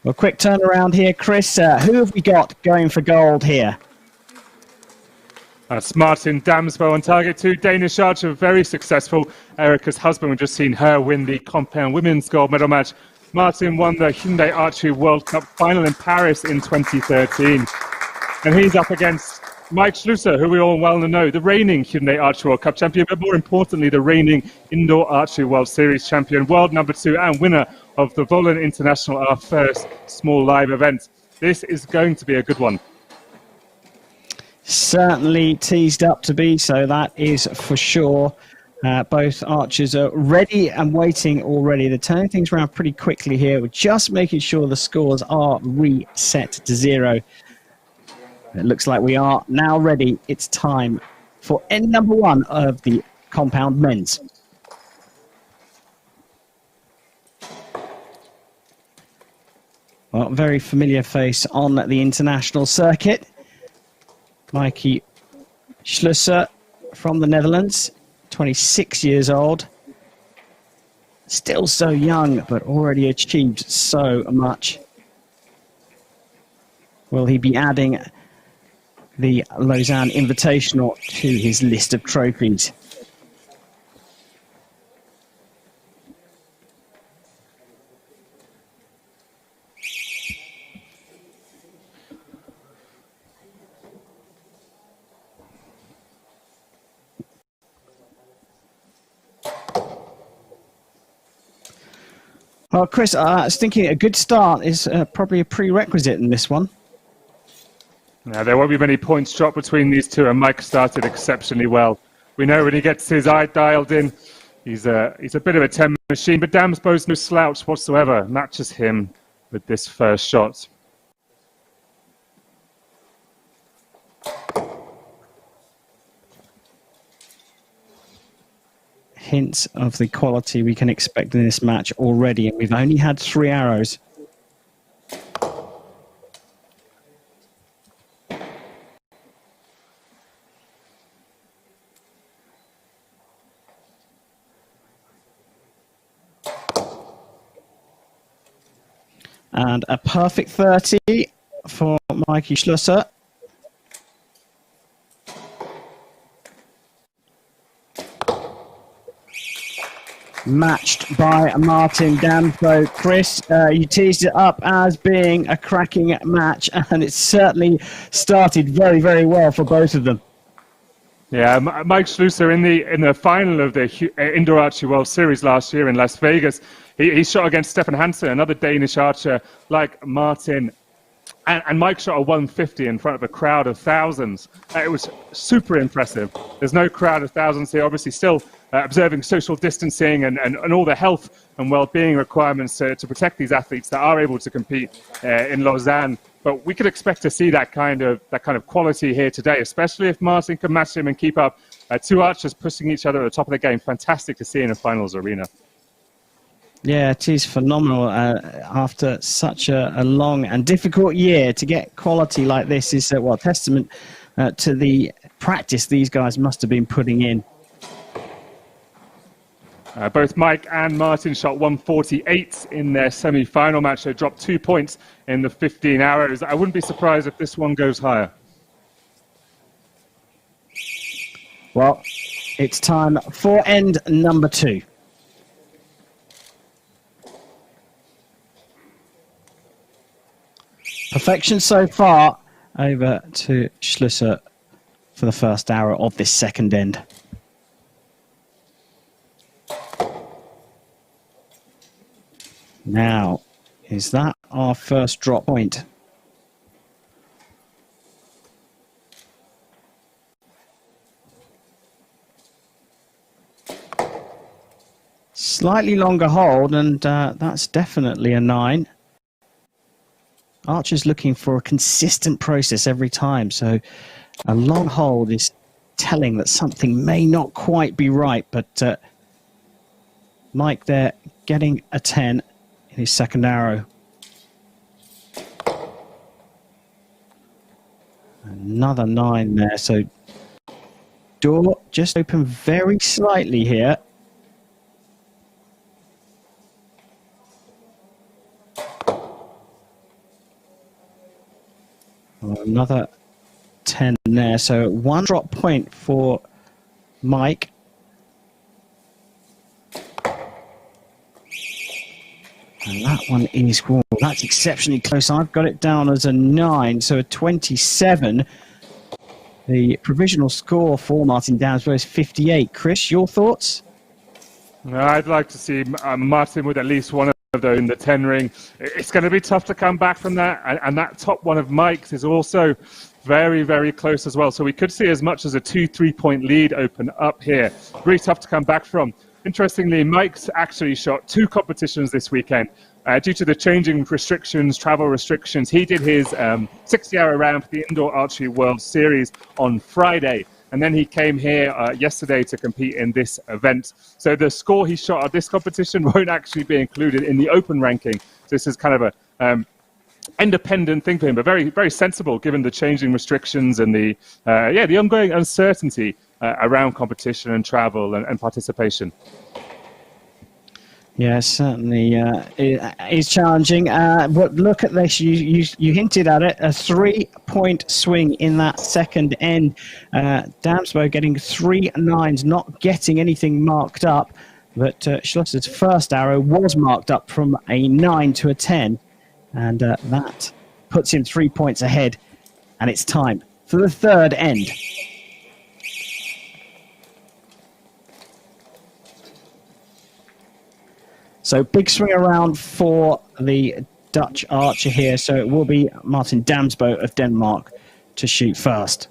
Well, quick turnaround here, Chris. Who have we got going for gold here? That's Martin Damsbo on target. 2 Danish archer, very successful. Erica's husband, we've just seen her win the compound women's gold medal match. Martin won the Hyundai Archery World Cup final in Paris in 2013. And he's up against Mike Schloesser, who we all well know, the reigning Hyundai Archery World Cup champion, but more importantly, the reigning Indoor Archery World Series champion, world number 2, and winner of the Lausanne Invitational, our first small live event. This is going to be a good one. Certainly teased up to be so, that is for sure. Both archers are ready and waiting already. They're turning things around pretty quickly here. We're just making sure the scores are reset to 0. It looks like we are now ready. It's time for end number 1 of the compound men's. Well, very familiar face on the international circuit. Mikey Schloesser from the Netherlands, 26 years old. Still so young, but already achieved so much. Will he be adding the Lausanne Invitational to his list of trophies? Well, Chris, I was thinking a good start is probably a prerequisite in this one. Now, there won't be many points dropped between these two, and Mike started exceptionally well. We know when he gets his eye dialed in, he's a bit of a 10 machine, but Damsbo's no slouch whatsoever. Matches him with this first shot. Hints of the quality we can expect in this match already, and we've only had 3 arrows. And a perfect 30 for Mikey Schloesser. Matched by Martin Damsbo. Chris, you teased it up as being a cracking match, and it certainly started very, very well for both of them. Yeah, Mike Schloesser in the final of the Indoor Archery World Series last year in Las Vegas, he shot against Stefan Hansen, another Danish archer like Martin. And Mike shot a 150 in front of a crowd of thousands. It was super impressive. There's no crowd of thousands here, obviously still observing social distancing and all the health and well-being requirements to protect these athletes that are able to compete in Lausanne. But we could expect to see that kind of quality here today, especially if Martin can match him and keep up. 2 archers pushing each other at the top of the game. Fantastic to see in a finals arena. Yeah, it is phenomenal. After such a long and difficult year, to get quality like this is a testament to the practice these guys must have been putting in. Both Mike and Martin shot 148 in their semi-final match. They dropped 2 points in the 15 arrows. I wouldn't be surprised if this one goes higher. Well, it's time for end number 2. Perfection so far. Over to Schloesser for the first arrow of this second end. Now, is that our first drop point? Slightly longer hold, and that's definitely a 9. Archer's looking for a consistent process every time, so a long hold is telling that something may not quite be right, but Mike there getting a 10 in his second arrow. Another 9 there, so door just open very slightly here. Another 10 there. So 1 drop point for Mike. And that one is, well, that's exceptionally close. I've got it down as a 9, so a 27. The provisional score for Martin Damsbo is 58. Chris, your thoughts? I'd like to see Martin with at least one of those in the 10 ring. It's going to be tough to come back from that. And that top one of Mike's is also very, very close as well. So we could see as much as a 2-3 point lead open up here. Really tough to come back from. Interestingly, Mike's actually shot 2 competitions this weekend. Due to the changing restrictions, travel restrictions, he did his 60-hour round for the Indoor Archery World Series on Friday. And then he came here yesterday to compete in this event. So the score he shot at this competition won't actually be included in the open ranking. So this is kind of a independent thing for him, but very, very sensible given the changing restrictions and the ongoing uncertainty around competition and travel and participation. Yeah, certainly it is challenging. But look at this. You hinted at it. A 3-point swing in that second end. Damsbo getting 3 9s, not getting anything marked up. But Schlosser's first arrow was marked up from a 9 to a 10. And that puts him 3 points ahead. And it's time for the third end. So big swing around for the Dutch archer here. So it will be Martin Damsbo of Denmark to shoot first.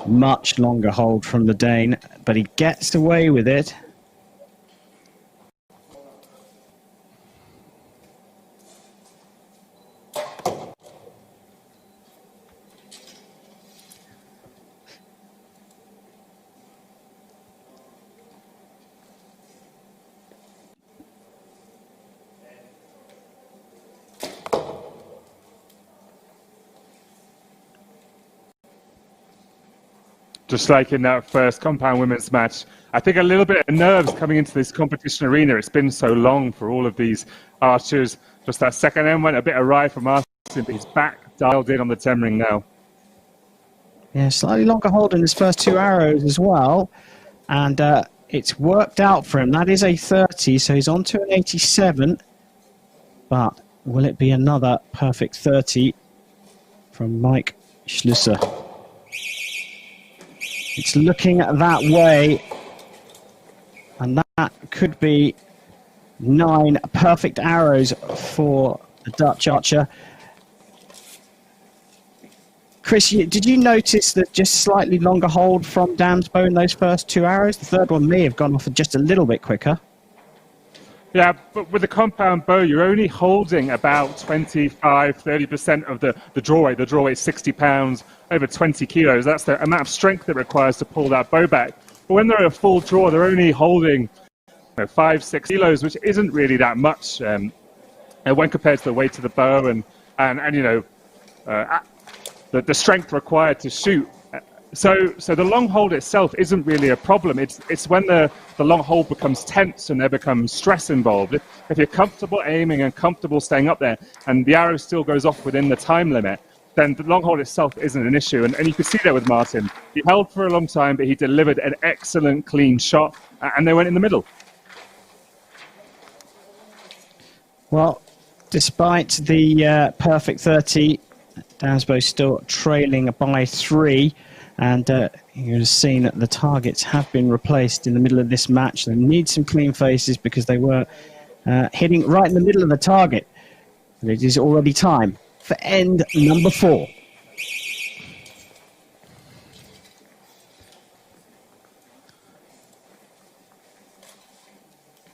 Much longer hold from the Dane, but he gets away with it. Just like in that first compound women's match, I think a little bit of nerves coming into this competition arena. It's been so long for all of these archers. Just that second end went a bit awry for Martin, but he's back dialed in on the 10 ring now. Yeah, slightly longer hold in his first 2 arrows as well. And it's worked out for him. That is a 30, so he's on to an 87. But will it be another perfect 30 from Mike Schloesser? It's looking that way, and that could be 9 perfect arrows for the Dutch archer. Chris, did you notice that just slightly longer hold from Damsbo in those first 2 arrows? The third one may have gone off just a little bit quicker. Yeah, but with the compound bow, you're only holding about 25-30% of the draw weight. The draw weight is 60 pounds, over 20 kilos. That's the amount of strength it requires to pull that bow back. But when they're a full draw, they're only holding 5-6 kilos, which isn't really that much when compared to the weight of the bow and the strength required to shoot. So the long hold itself isn't really a problem. It's when the long hold becomes tense and there becomes stress involved. If you're comfortable aiming and comfortable staying up there and the arrow still goes off within the time limit, then the long hold itself isn't an issue. And you can see that with Martin. He held for a long time, but he delivered an excellent clean shot, and they went in the middle. Well, despite the perfect 30, Damsbo still trailing by 3. And you've have seen that the targets have been replaced in the middle of this match. They need some clean faces because they were hitting right in the middle of the target. And it is already time for end number 4.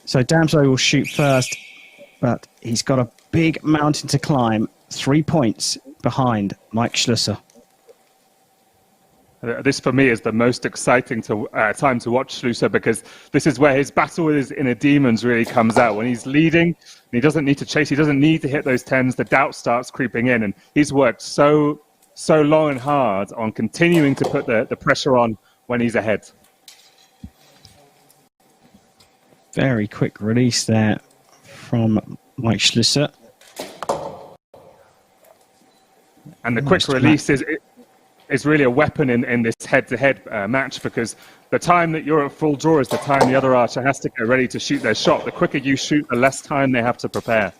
So Damsbo will shoot first, but he's got a big mountain to climb, 3 points behind Mike Schloesser. This, for me, is the most exciting time to watch Schloesser, because this is where his battle with his inner demons really comes out. When he's leading, he doesn't need to chase, he doesn't need to hit those 10s, the doubt starts creeping in, and he's worked so long and hard on continuing to put the pressure on when he's ahead. Very quick release there from Mike Schloesser. And the quick release is really a weapon in this head-to-head match, because the time that you're at full draw is the time the other archer has to get ready to shoot their shot. The quicker you shoot, the less time they have to prepare.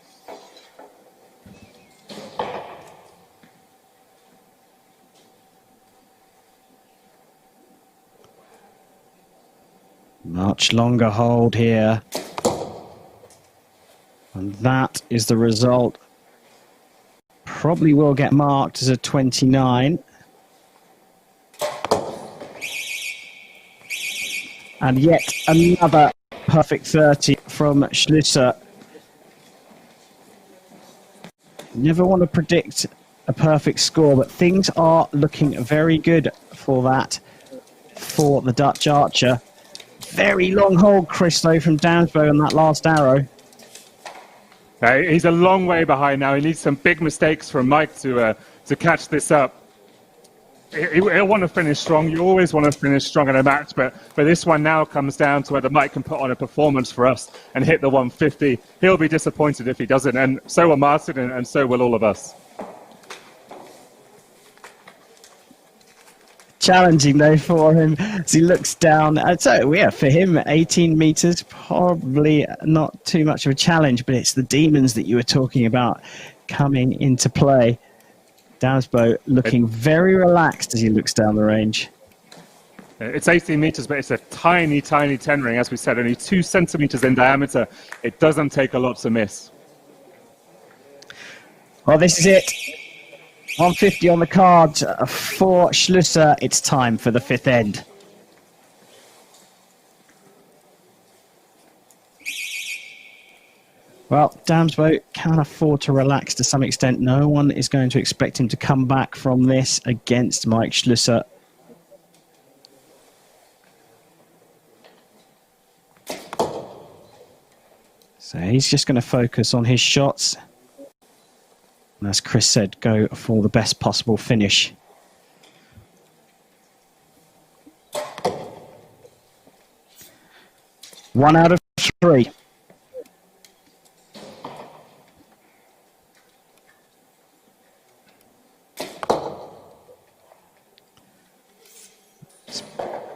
Much longer hold here. And that is the result. Probably will get marked as a 29. And yet another perfect 30 from Schloesser. Never want to predict a perfect score, but things are looking very good for that, for the Dutch archer. Very long hold, Chris, though, from Damsbo on that last arrow. He's a long way behind now. He needs some big mistakes from Mike to catch this up. He'll want to finish strong. You always want to finish strong in a match, but this one now comes down to whether Mike can put on a performance for us and hit the 150. He'll be disappointed if he doesn't, and so will Martin, and so will all of us. Challenging, though, for him as he looks down. So, yeah, for him, 18 meters, probably not too much of a challenge, but it's the demons that you were talking about coming into play. Damsbo looking very relaxed as he looks down the range. It's 18 meters, but it's a tiny, tiny 10 ring, as we said, only 2 centimeters in diameter. It doesn't take a lot to miss. Well, this is it. 150 on the card for Schloesser. It's time for the fifth end. Well, Damsbo can afford to relax to some extent. No one is going to expect him to come back from this against Mike Schloesser. So he's just going to focus on his shots. And as Chris said, go for the best possible finish. One out of 3.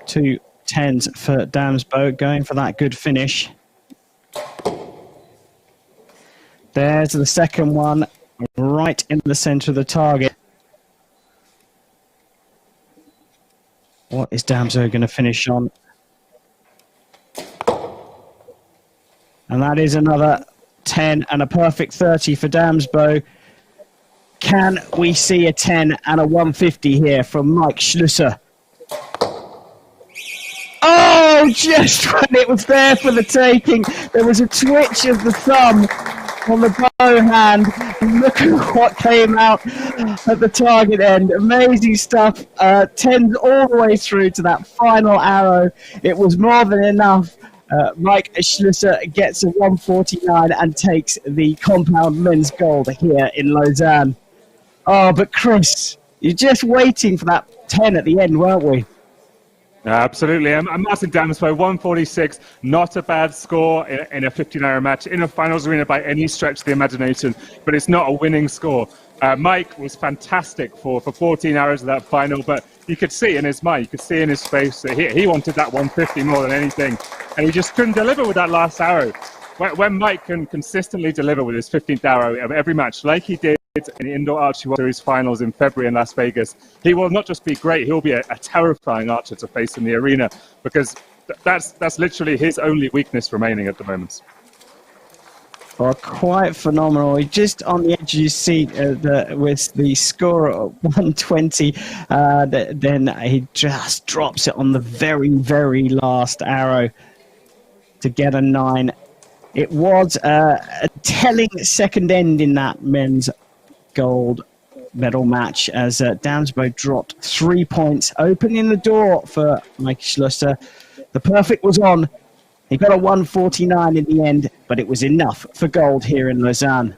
Two 10s for Damsbo, going for that good finish. There's the second one, right in the center of the target. What is Damsbo going to finish on? And that is another 10 and a perfect 30 for Damsbo. Can we see a 10 and a 150 here from Mike Schloesser? Oh, just when it was there for the taking, there was a twitch of the thumb on the bow hand. Look at what came out at the target end. Amazing stuff. 10 all the way through to that final arrow. It was more than enough. Mike Schloesser gets a 149 and takes the compound men's gold here in Lausanne. Oh, but Chris, you're just waiting for that 10 at the end, weren't we? Absolutely. And Martin Damsbo, 146, not a bad score in a 15-hour match, in a finals arena by any stretch of the imagination, but it's not a winning score. Mike was fantastic for 14 hours of that final, but you could see in his mind, you could see in his face that he wanted that 150 more than anything, and he just couldn't deliver with that last arrow. When Mike can consistently deliver with his 15th arrow of every match, like he did in the Indoor Archery World Series finals in February in Las Vegas, he will not just be great, he'll be a terrifying archer to face in the arena, because that's literally his only weakness remaining at the moment. Well, quite phenomenal. He just on the edge of his seat with the score at 120. Then he just drops it on the very, very last arrow to get a 9. It was a telling second end in that men's gold medal match as Damsbo dropped 3 points, opening the door for Mike Schloesser. The perfect was on. He got a 149 in the end, but it was enough for gold here in Lausanne.